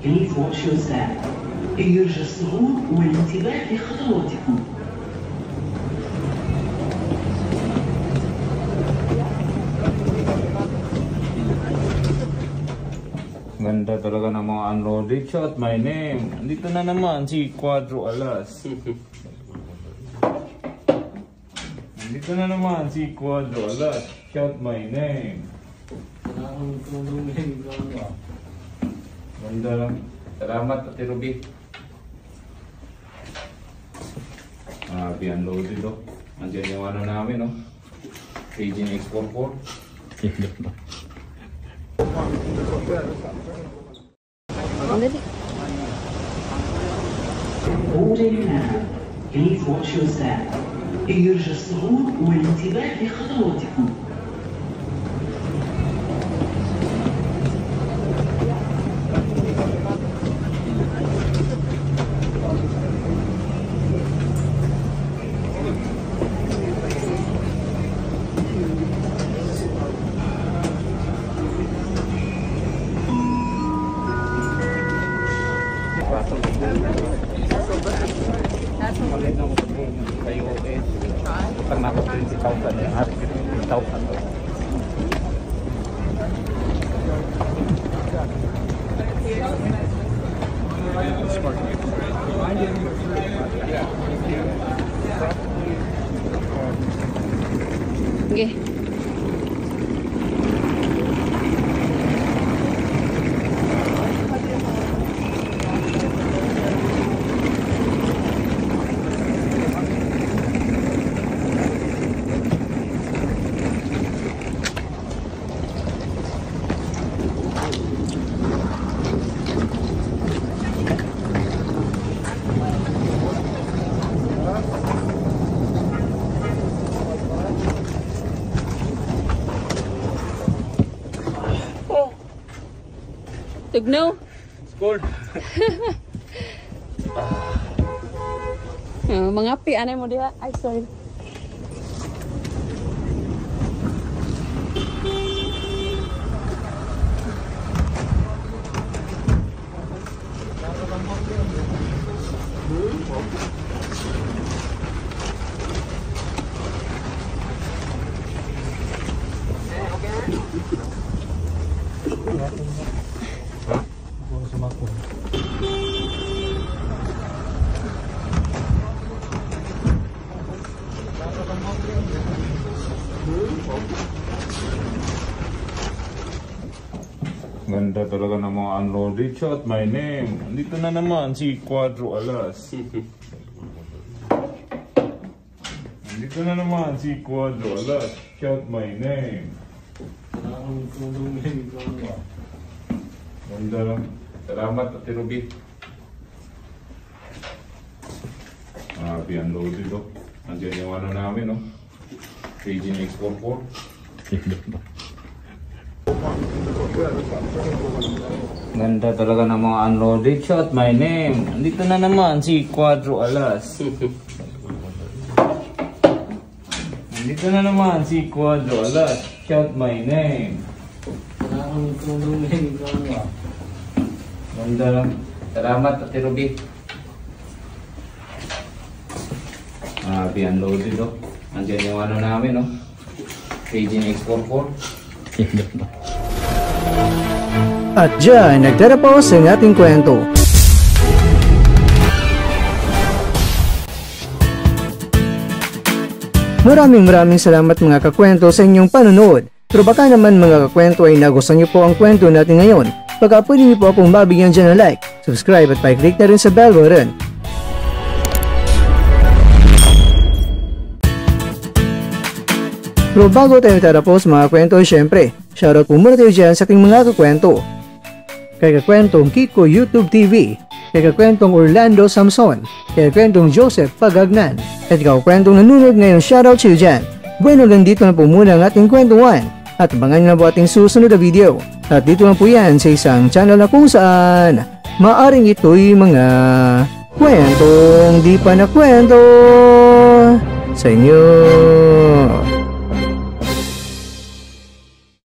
Please watch your step. يرجى الصعود والانتباه لخطواتكم. Ganda talaga ng mga unloaded shot, my name. Andito na naman si Cuadro Alas. Andito na naman si Cuadro Alas. Shout my name. Ganda lang. Salamat, Ate Ruby. Unloaded oh. Andiyan yung ano namin oh. Raging X44. Boarding now. Please watch your step. يرجى الصعود والانتباه لخطواتكم. Okay. Tugnaw? School. Mga pi, anay mo diha. Ay, sorry. Ganda talaga ng mga unloaded shot, my name. Andito na naman si Cuadro Alas. Andito na naman si Cuadro Alas. Shout my name. Ganda lang. Salamat, Ate Ruby. Unloaded oh. Andiyan yung ano namin oh. Raging X44. Ganda talaga ng mga unloaded shot, my name. Andito na naman si Cuadro Alas. Andito na naman si Cuadro Alas. Shout my name. Ganda lang. Salamat, Ate Ruby. Unloaded oh. Andiyan yung ano namin oh. Raging X44. At dyan, nagtatapos ang ating kwento. Maraming salamat mga kakwento sa inyong panonood. Pero baka naman mga kakwento ay nagustuhan niyo po ang kwento natin ngayon. Baka pwede niyo po akong mabigyan dyan ng like, subscribe at pa-click na rin sa bell button. Pero bago tayo tatapos mga kwento, syempre, shoutout po muna tayo dyan sa ating mga kakwento. Kay kakwentong Kiko YouTube TV, kay kakwentong Orlando Samson, kay kakwentong Joseph Pagagnan, at kakwentong nanonood ngayon, shoutout sa iyo dyan. Bueno, dito na po muna ang ating kwentuhan, at abangan nyo na po ating susunod na video. At dito na po yan sa isang channel na kung saan maaring ito'y mga kwentong di pa na kwento sa inyo.